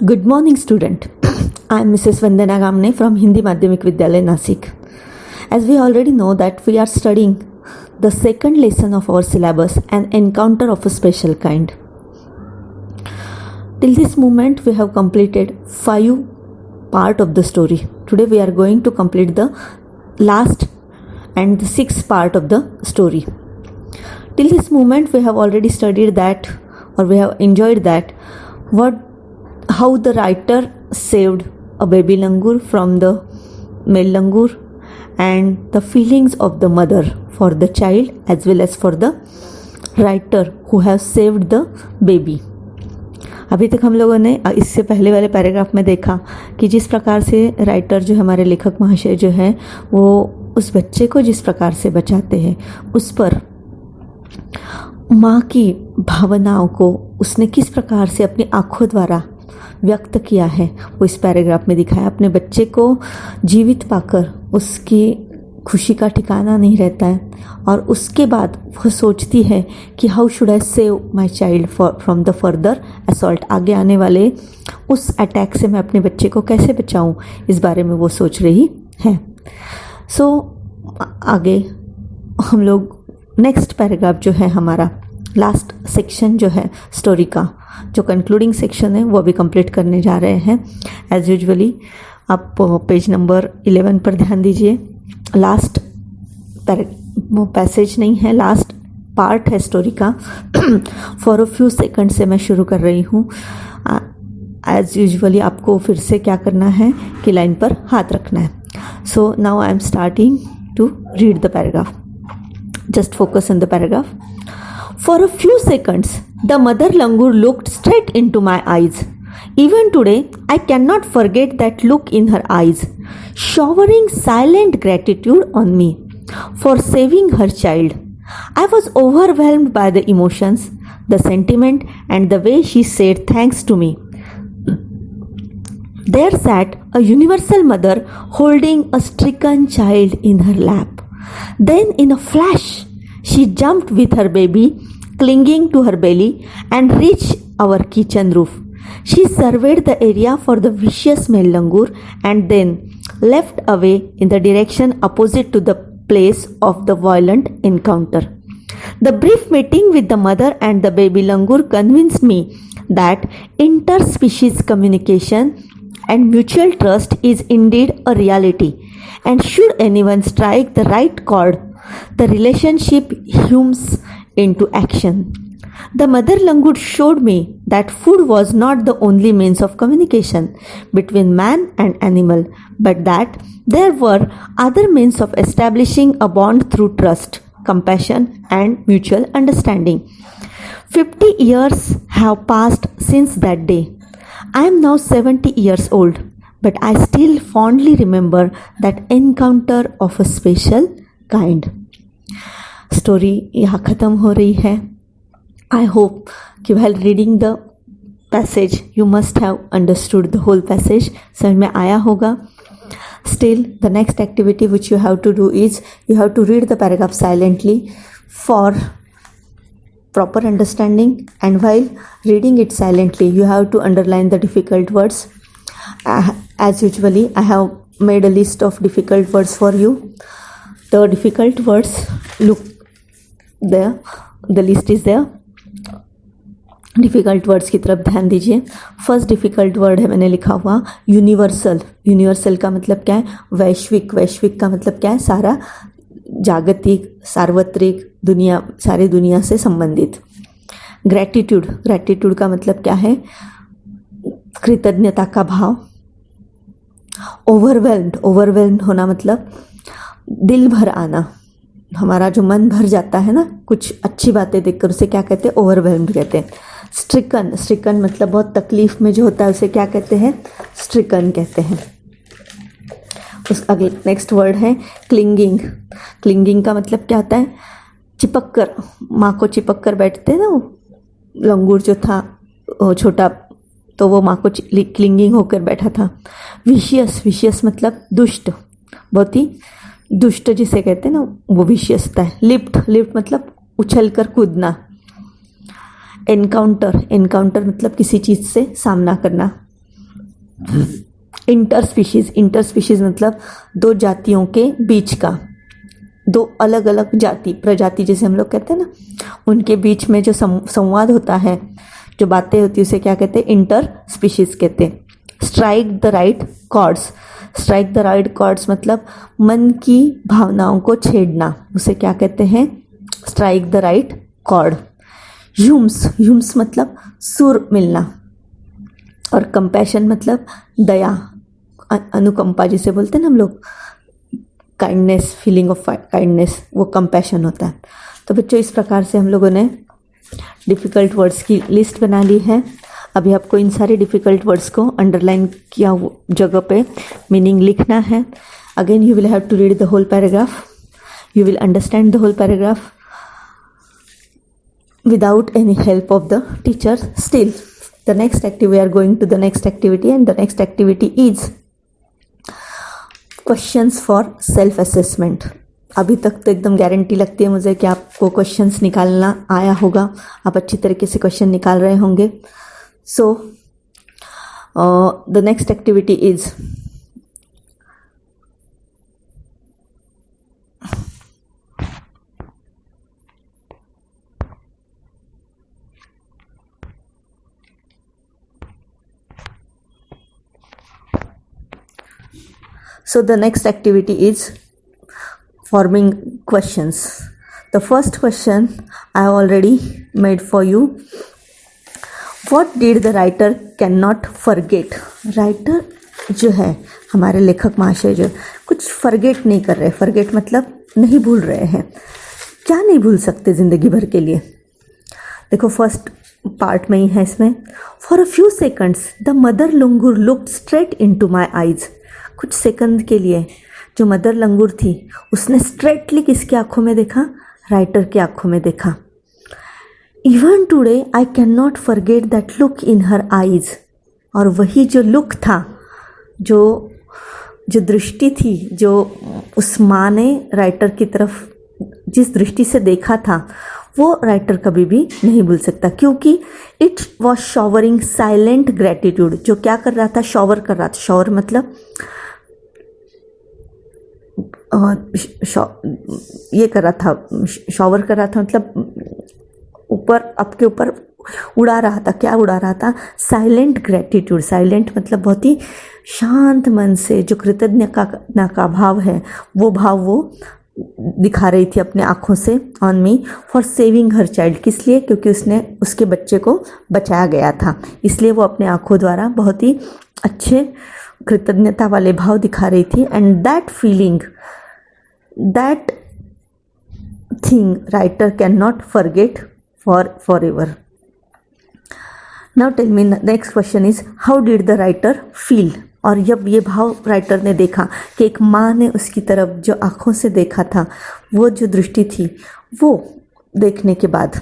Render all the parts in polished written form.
Good morning, student. I am Mrs. Vandana Gamne from Hindi Madhyamik Vidyalaya, Nasik. As we already know that we are studying the second lesson of our syllabus, an encounter of a special kind. Till this moment, we have completed 5 part of the story. Today, we are going to complete the last and the 6th part of the story. Till this moment, we have already studied that, or we have enjoyed that, how the writer saved a baby langur from the male langur and the feelings of the mother for the child as well as for the writer who has saved the baby. अभी तक हम लोगों ने इससे पहले वाले paragraph में देखा कि जिस प्रकार से राइटर जो हमारे लेखक महाशय जो है वो उस बच्चे को जिस प्रकार से बचाते हैं, उस पर माँ की भावनाओं को उसने किस प्रकार से अपनी आँखों द्वारा व्यक्त किया है वो इस पैराग्राफ में दिखाया. अपने बच्चे को जीवित पाकर उसकी खुशी का ठिकाना नहीं रहता है और उसके बाद वह सोचती है कि how should I save my child from the further assault. आगे आने वाले उस अटैक से मैं अपने बच्चे को कैसे बचाऊं, इस बारे में वो सोच रही है. आगे हम लोग नेक्स्ट पैराग्राफ जो है हमारा लास्ट सेक्शन जो है स्टोरी का, जो कंक्लूडिंग सेक्शन है, वो अभी कंप्लीट करने जा रहे हैं. एज यूजुअली आप पेज नंबर 11 पर ध्यान दीजिए. लास्ट पैसेज नहीं है, लास्ट पार्ट है स्टोरी का. फॉर अ फ्यू सेकंड से मैं शुरू कर रही हूँ. एज यूजुअली आपको फिर से क्या करना है कि लाइन पर हाथ रखना है. So now I am starting to read the paragraph. Just focus on the paragraph. For a few seconds, the mother langur looked straight into my eyes. Even today, I cannot forget that look in her eyes, showering silent gratitude on me for saving her child. I was overwhelmed by the emotions, the sentiment, and the way she said thanks to me. There sat a universal mother holding a stricken child in her lap. Then in a flash, she jumped with her baby, clinging to her belly, and reached our kitchen roof. She surveyed the area for the vicious male langur and then left away in the direction opposite to the place of the violent encounter. The brief meeting with the mother and the baby langur convinced me that interspecies communication and mutual trust is indeed a reality. And should anyone strike the right chord, the relationship hums into action. The mother langur showed me that food was not the only means of communication between man and animal, but that there were other means of establishing a bond through trust, compassion, and mutual understanding. 50 years have passed since that day. I am now 70 years old. But I still fondly remember that encounter of a special kind. Story यहाँ ख़त्म हो रही है. I hope कि while reading the passage you must have understood the whole passage. समझ में आया होगा. Still the next activity which you have to do is you have to read the paragraph silently for proper understanding, and while reading it silently you have to underline the difficult words. As usually, I have made a list of difficult words for you. The difficult words, look there, the list is there. difficult words की तरफ ध्यान दीजिए. First difficult word है मैंने लिखा हुआ universal. Universal का मतलब क्या है? वैश्विक. वैश्विक का मतलब क्या है? सारा, जागतिक, सार्वत्रिक, दुनिया, सारी दुनिया से संबंधित. ग्रैटिट्यूड. ग्रैटिट्यूड का मतलब क्या है? कृतज्ञता का भाव. ओवरवेल्म्ड. ओवरवेल्म्ड होना मतलब दिल भर आना. हमारा जो मन भर जाता है ना कुछ अच्छी बातें देखकर, उसे क्या कहते हैं? ओवरवेल्म्ड कहते हैं. स्ट्रिकन. स्ट्रिकन मतलब बहुत तकलीफ में जो होता है उसे क्या कहते हैं? स्ट्रिकन कहते हैं. उस अगले नेक्स्ट वर्ड है क्लिंगिंग. क्लिंगिंग का मतलब क्या होता है? चिपक कर, माँ को चिपक कर बैठते हैं ना. वो लंगूर जो था छोटा, तो वो माँ को क्लिंगिंग होकर बैठा था. विशियस. विशियस मतलब दुष्ट, बहुत ही दुष्ट जिसे कहते हैं ना, वो विशियस होता है. लिफ्ट. लिफ्ट मतलब उछल कर कूदना. एनकाउंटर. एनकाउंटर मतलब किसी चीज़ से सामना करना. इंटर स्पीशीज मतलब दो जातियों के बीच का, दो अलग अलग जाति प्रजाति जैसे हम लोग कहते हैं ना, उनके बीच में जो संवाद होता है, जो बातें होती है, उसे क्या कहते हैं? इंटर स्पीशीज कहते हैं। स्ट्राइक द राइट कॉर्ड्स मतलब मन की भावनाओं को छेड़ना, उसे क्या कहते हैं? Strike the right chord. Hums मतलब सुर मिलना, और कंपैशन मतलब दया, अनुकंपा जिसे बोलते हैं ना हम लोग, काइंडनेस, फीलिंग ऑफ काइंडनेस, वो कंपैशन होता है। तो बच्चों, इस प्रकार से हम लोगों ने डिफ़िकल्ट वर्ड्स की लिस्ट बना ली है। अभी आपको इन सारे डिफ़िकल्ट वर्ड्स को अंडरलाइन किया जगह पे मीनिंग लिखना है। Again you will have to read the whole paragraph, you will understand the whole paragraph without any help of the teacher. Still, the next activity, we are going to the next activity, and the next activity is questions for self assessment. अभी तक तो एकदम guarantee लगती है मुझे कि आपको questions निकालना आया होगा, आप अच्छी तरीके से क्वेश्चन निकाल रहे होंगे। So the next activity is So the next activity is forming questions. The first question I have already made for you. What did the writer cannot forget? Writer जो है, हमारे लेखक महाशय जो कुछ forget नहीं कर रहे। forget मतलब नहीं भूल रहे हैं। क्या नहीं भूल सकते ज़िंदगी भर के लिए? देखो, फर्स्ट पार्ट में ही है इसमें। For a few seconds the mother langur looked straight into my eyes. कुछ सेकंड के लिए जो मदर लंगूर थी उसने स्ट्रेटली किसकी आंखों में देखा? राइटर की आंखों में देखा। Even today I can not forget that look in her eyes. और वही जो लुक था, जो दृष्टि थी, जो उस माँ ने राइटर की तरफ जिस दृष्टि से देखा था, वो राइटर कभी भी नहीं भूल सकता, क्योंकि it was showering silent gratitude. जो क्या कर रहा था? शॉवर कर रहा था। शॉवर मतलब ये कर रहा था, शॉवर कर रहा था मतलब ऊपर, आपके ऊपर उड़ा रहा था। क्या उड़ा रहा था? Silent gratitude. साइलेंट मतलब बहुत ही शांत मन से जो कृतज्ञता का भाव है, वो भाव वो दिखा रही थी अपने आँखों से on me for saving her child. किस लिए? क्योंकि उसने उसके बच्चे को बचाया गया था, इसलिए वो अपने आँखों द्वारा बहुत ही अच्छे कृतज्ञता वाले भाव दिखा रही थी। And that feeling, that thing writer can not forget forever. Now tell me, next question is how did the writer feel? और जब ये भाव राइटर ने देखा कि एक माँ ने उसकी तरफ जो आँखों से देखा था, वो जो दृष्टि थी, वो देखने के बाद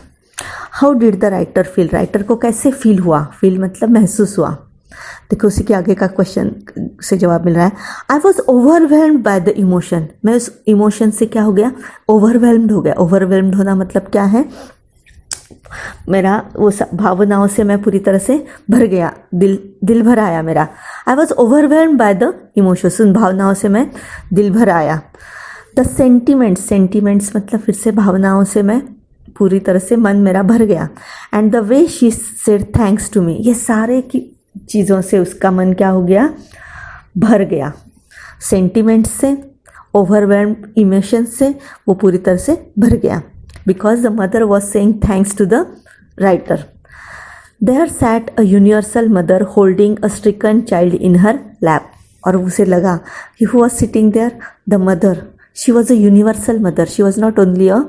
how did the writer feel? Writer को कैसे फील हुआ? फील मतलब महसूस हुआ। देखो, उसी के आगे का क्वेश्चन से जवाब मिल रहा है। I was overwhelmed by the emotion. मैं उस इमोशन से क्या हो गया? ओवरवेल्म्ड हो गया। ओवरवेल्म्ड होना मतलब क्या है? मेरा वो भावनाओं से मैं पूरी तरह से भर गया, दिल भर आया मेरा। I was overwhelmed by the emotions. उन भावनाओं से मैं दिल भर आया। द सेंटिमेंट्स मतलब फिर से भावनाओं से मैं पूरी तरह से मन मेरा भर गया। And the way she said thanks to me, ये सारे की चीज़ों से उसका मन क्या हो गया? भर गया। सेंटिमेंट्स से, ओवरवेल्म्ड इमोशंस से वो पूरी तरह से भर गया। Because the mother was saying thanks to the writer. There sat a universal mother holding a stricken child in her lap. और उसे लगा कि who was sitting there? The mother. She was a universal mother. She was not only a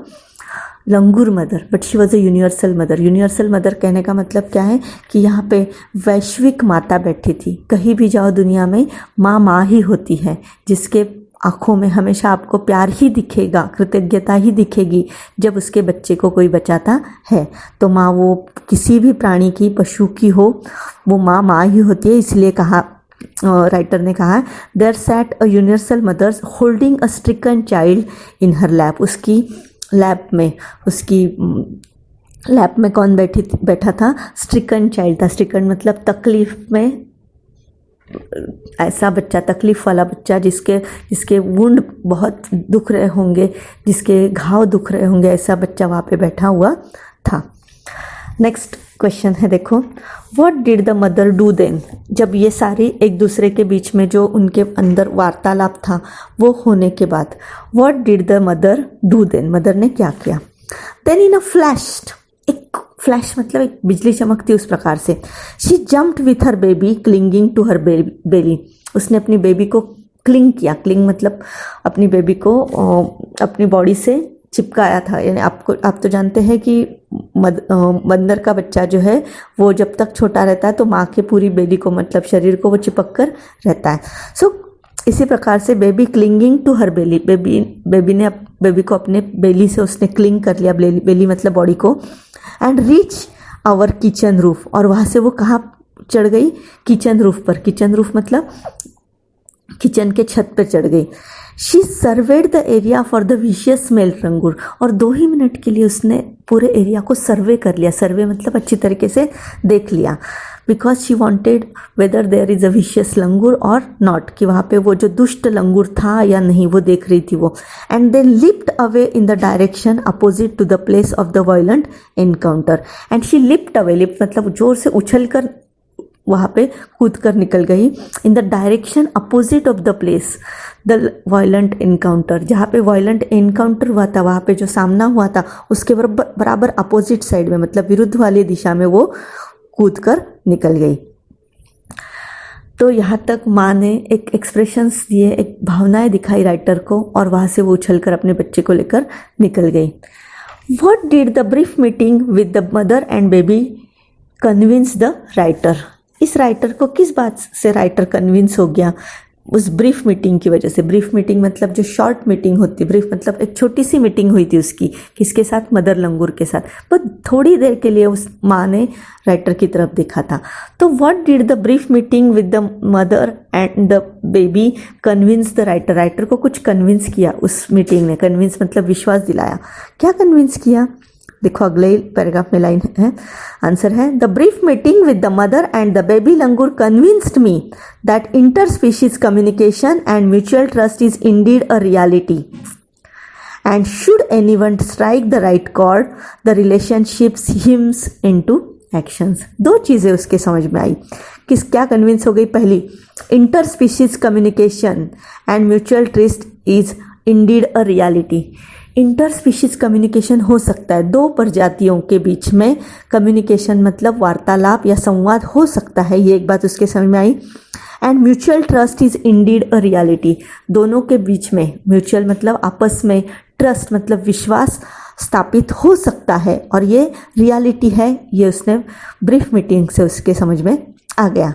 langur mother, but she was a universal mother. Universal mother कहने का मतलब क्या है कि यहाँ पे वैश्विक माता बैठी थी। कहीं भी जाओ दुनिया में, माँ ही होती है, जिसके आँखों में हमेशा आपको प्यार ही दिखेगा, कृतज्ञता ही दिखेगी जब उसके बच्चे को कोई बचाता है। तो माँ, वो किसी भी प्राणी की, पशु की हो, वो माँ ही होती है। इसलिए कहा, राइटर ने कहा, there sat a universal mother holding a stricken child in her lap. उसकी लैप में कौन बैठा था? स्ट्रिकन चाइल्ड था। स्ट्रिकन मतलब तकलीफ में ऐसा बच्चा, तकलीफ़ वाला बच्चा जिसके वुंड बहुत दुख रहे होंगे, जिसके घाव दुख रहे होंगे, ऐसा बच्चा वहाँ पे बैठा हुआ था। नेक्स्ट क्वेश्चन है, देखो, what did the mother do then? जब ये सारी एक दूसरे के बीच में जो उनके अंदर वार्तालाप था वो होने के बाद, what did the mother do then? Mother ने क्या किया? देन इन अ फ्लैश, एक फ्लैश मतलब एक बिजली चमकती उस प्रकार से, she jumped with her baby clinging to her belly. उसने अपनी बेबी को क्लिंग किया, क्लिंग मतलब अपनी बेबी को अपनी बॉडी से चिपकाया था। यानी आप तो जानते हैं कि बंदर का बच्चा जो है वो जब तक छोटा रहता है तो माँ के पूरी बेली को, मतलब शरीर को वो चिपक कर रहता है। सो इसी प्रकार से baby clinging to her belly, baby को अपने बेली से उसने क्लिंग कर लिया, बेली मतलब बॉडी को, and reach our kitchen roof, और वहाँ से वो कहाँ चढ़ गई? किचन रूफ पर। किचन रूफ मतलब किचन के छत पर चढ़ गई। She surveyed the area for the vicious smell langur, और 2 ही मिनट के लिए उसने पूरे एरिया को सर्वे कर लिया। सर्वे मतलब अच्छी तरीके से देख लिया, because she wanted whether there is a vicious langur और नॉट, कि वहाँ पे वो जो दुष्ट लंगूर था या नहीं वो देख रही थी वो। And they leaped away in the direction opposite to the place of the violent encounter, and she leaped away, leaped मतलब जोर से उछल कर वहाँ पे कूद कर निकल गई, इन the direction opposite of the place the violent encounter, जहाँ पे वायलेंट एनकाउंटर हुआ था, वहाँ पे जो सामना हुआ था उसके बराबर अपोजिट साइड में, मतलब विरुद्ध वाली दिशा में वो कूद कर निकल गई। तो यहाँ तक माँ ने एक एक्सप्रेशंस दिए, एक भावनाएं दिखाई राइटर को, और वहाँ से वो उछलकर अपने बच्चे को लेकर निकल गई। What did the brief meeting with the mother and baby convince the writer? इस राइटर को किस बात से राइटर कन्विंस हो गया? उस ब्रीफ मीटिंग की वजह से। ब्रीफ मीटिंग मतलब जो शॉर्ट मीटिंग होती, ब्रीफ मतलब एक छोटी सी मीटिंग हुई थी उसकी, किसके साथ? मदर लंगूर के साथ। बस थोड़ी देर के लिए उस माँ ने राइटर की तरफ देखा था। तो what did the brief meeting with the mother and the baby convince the writer? Writer को कुछ कन्विंस किया उस मीटिंग ने। कन्विंस मतलब विश्वास दिलाया। क्या कन्विंस किया? देखो अगले पैराग्राफ में लाइन है, आंसर है, the brief meeting with the mother and the baby langur convinced me that interspecies communication and mutual trust is indeed a reality, and should anyone strike the right chord the relationship hums into actions. 2 चीजें उसके समझ में आई। क्या convince हो गई? पहली, inter species communication and mutual trust is indeed a reality. Inter species communication हो सकता है, 2 प्रजातियों के बीच में कम्युनिकेशन मतलब वार्तालाप या संवाद हो सकता है, ये एक बात उसके समझ में आई। And mutual trust is indeed a reality, दोनों के बीच में, म्यूचुअल मतलब आपस में, ट्रस्ट मतलब विश्वास स्थापित हो सकता है, और ये रियलिटी है, ये उसने ब्रीफ मीटिंग से उसके समझ में आ गया।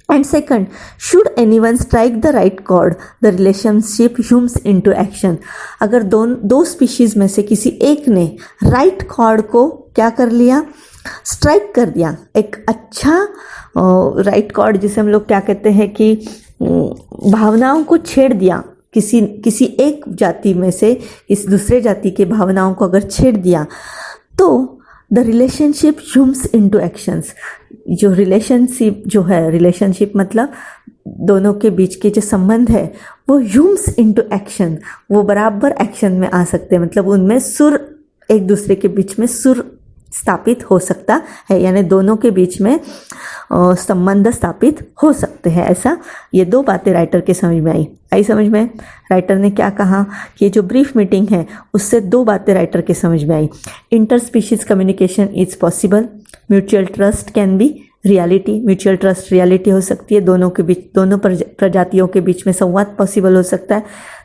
And second, should anyone strike the right chord the relationship hums into action. अगर दो स्पीशीज में से किसी एक ने राइट कॉर्ड को क्या कर लिया? स्ट्राइक कर दिया। एक अच्छा राइट कॉर्ड जिसे हम लोग क्या कहते हैं कि भावनाओं को छेड़ दिया, किसी एक जाति में से इस दूसरे जाति के भावनाओं को अगर छेड़ दिया, तो the relationship hums into actions. जो रिलेशनशिप जो है, रिलेशनशिप मतलब दोनों के बीच के जो संबंध है वो ह्यूम्स इनटू एक्शन, वो बराबर एक्शन में आ सकते हैं, मतलब उनमें सुर, एक दूसरे के बीच में सुर स्थापित हो सकता है, यानी दोनों के बीच में संबंध स्थापित हो सकते हैं। ऐसा ये 2 बातें राइटर के समझ में आई समझ में। राइटर ने क्या कहा कि जो ब्रीफ मीटिंग है उससे 2 बातें राइटर के समझ में आई। Interspecies communication is possible, mutual trust can be reality, mutual trust reality हो सकती है, दोनों के बीच, दोनों प्रजातियों के बीच में संवाद पॉसिबल हो सकता है।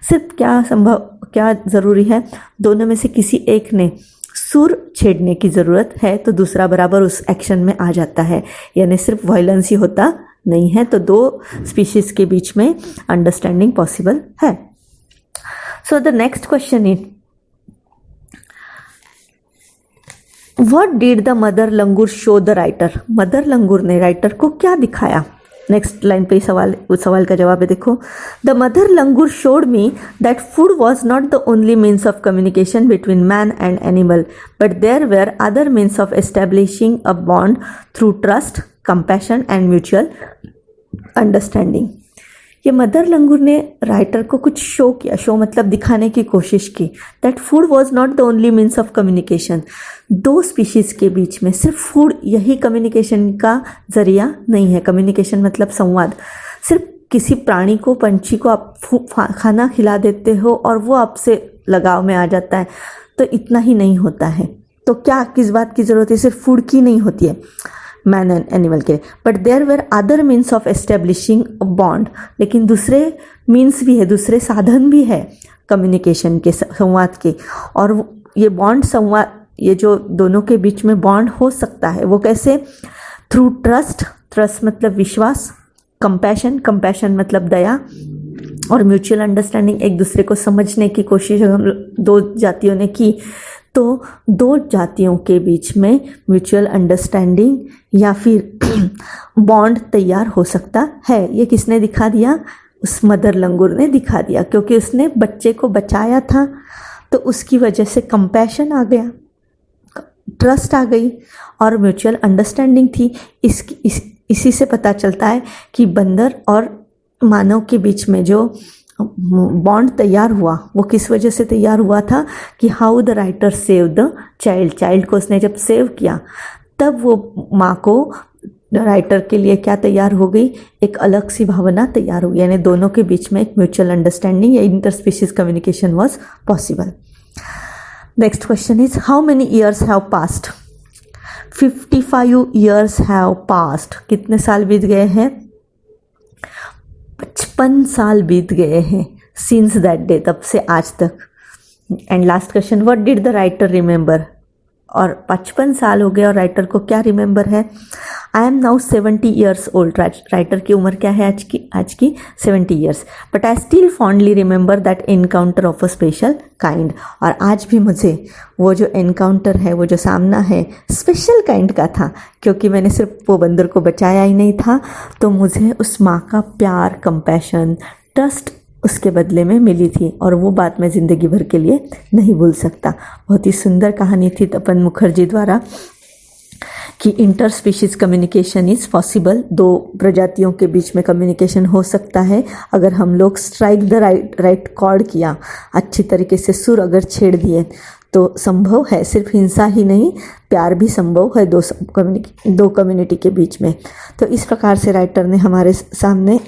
सिर्फ क्या ज़रूरी है? दोनों में से किसी एक ने सुर छेड़ने की ज़रूरत है, तो दूसरा बराबर उस एक्शन में आ जाता है, यानी सिर्फ वायलेंस ही होता नहीं है, तो 2 स्पीशीज के बीच में अंडरस्टैंडिंग पॉसिबल है। So the next question is, what did the mother langur show the writer? Mother langur ने राइटर को क्या दिखाया? नेक्स्ट लाइन पे उस सवाल का जवाब है, देखो, the mother langur showed me that food was not the only means of communication between man and animal, but there were other means of establishing a bond through trust, compassion and mutual understanding. ये mother langur ने writer को कुछ show किया, show मतलब दिखाने की कोशिश की, that food was not the only means of communication. दो स्पीशीज़ के बीच में सिर्फ फूड यही कम्युनिकेशन का जरिया नहीं है। कम्युनिकेशन मतलब संवाद। सिर्फ किसी प्राणी को, पंछी को आप खाना खिला देते हो और वो आपसे लगाव में आ जाता है, तो इतना ही नहीं होता है। तो क्या किस बात की ज़रूरत है? सिर्फ फूड की नहीं होती है मैन एंड एनिमल के, but there were other means of establishing a bond. लेकिन दूसरे मीन्स भी है, दूसरे साधन भी है कम्युनिकेशन के, संवाद के। और ये बॉन्ड, संवाद, ये जो दोनों के बीच में बॉन्ड हो सकता है, वो कैसे? थ्रू ट्रस्ट, ट्रस्ट मतलब विश्वास, कंपैशन, कंपैशन मतलब दया, और म्यूचुअल अंडरस्टैंडिंग, एक दूसरे को समझने की कोशिश हम दो जातियों ने की। तो दो जातियों के बीच में म्यूचुअल अंडरस्टैंडिंग या फिर बॉन्ड तैयार हो सकता है। ये किसने दिखा दिया? उस मदर लंगूर ने दिखा दिया, क्योंकि उसने बच्चे को बचाया था, तो उसकी वजह से कंपैशन आ गया, ट्रस्ट आ गई और म्यूचुअल अंडरस्टैंडिंग थी। इसी से पता चलता है कि बंदर और मानव के बीच में जो बॉन्ड तैयार हुआ वो किस वजह से तैयार हुआ था कि how the writer save the child. Child को उसने जब सेव किया तब वो माँ को, राइटर के लिए क्या तैयार हो गई? एक अलग सी भावना तैयार हो गई, यानी दोनों के बीच में एक म्यूचुअल अंडरस्टैंडिंग या interspecies communication was possible. Next question is how many years have passed? 55 years have passed. कितने साल बीत गए हैं? 55 साल बीत गए हैं सिंस दैट डे, तब से आज तक। And last question, what did the writer remember? और 55 साल हो गए और राइटर को क्या रिमेंबर है? I am now 70 years old. Writer की उम्र क्या है आज की 70 years. But I still fondly remember that encounter of a special kind. और आज भी मुझे वो जो एनकाउंटर है, वो जो सामना है, स्पेशल काइंड का था, क्योंकि मैंने सिर्फ वो बंदर को बचाया ही नहीं था, तो मुझे उस माँ का प्यार, कंपैशन, ट्रस्ट उसके बदले में मिली थी, और वो बात मैं ज़िंदगी भर के लिए नहीं भूल सकता। बहुत ही सुंदर कहानी थी तपन मुखर्जी द्वारा कि inter species communication is possible. दो प्रजातियों के बीच में कम्युनिकेशन हो सकता है अगर हम लोग स्ट्राइक द राइट कॉर्ड किया, अच्छी तरीके से सुर अगर छेड़ दिए तो संभव है। सिर्फ हिंसा ही नहीं, प्यार भी संभव है दो कम्युनिटी के बीच में। तो इस प्रकार से राइटर ने हमारे सामने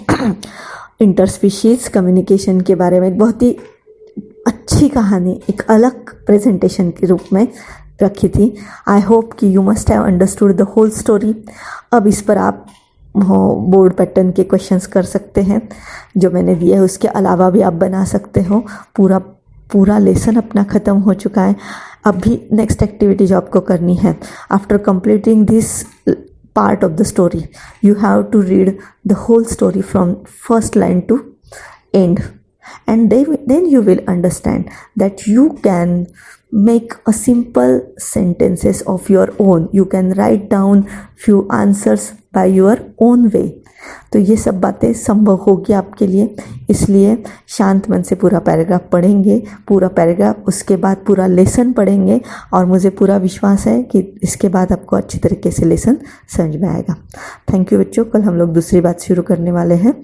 इंटरस्पीशीज कम्युनिकेशन के बारे में एक बहुत ही अच्छी कहानी, एक अलग प्रेजेंटेशन के रूप में रखी थी। आई होप कि you must have understood the whole story. अब इस पर आप बोर्ड पैटर्न के क्वेश्चंस कर सकते हैं जो मैंने दिए है, उसके अलावा भी आप बना सकते हो। पूरा लेसन अपना ख़त्म हो चुका है। अब भी नेक्स्ट एक्टिविटी जो आपको करनी है, after completing this part of the story, you have to read the whole story from first line to end, and then you will understand that you can make a simple sentences of your own. You can write down few answers by your own way. तो ये सब बातें संभव होगी आपके लिए, इसलिए शांत मन से पूरा पैराग्राफ पढ़ेंगे, पूरा पैराग्राफ, उसके बाद पूरा लेसन पढ़ेंगे, और मुझे पूरा विश्वास है कि इसके बाद आपको अच्छी तरीके से लेसन समझ में आएगा। थैंक यू बच्चों। कल हम लोग दूसरी बात शुरू करने वाले हैं।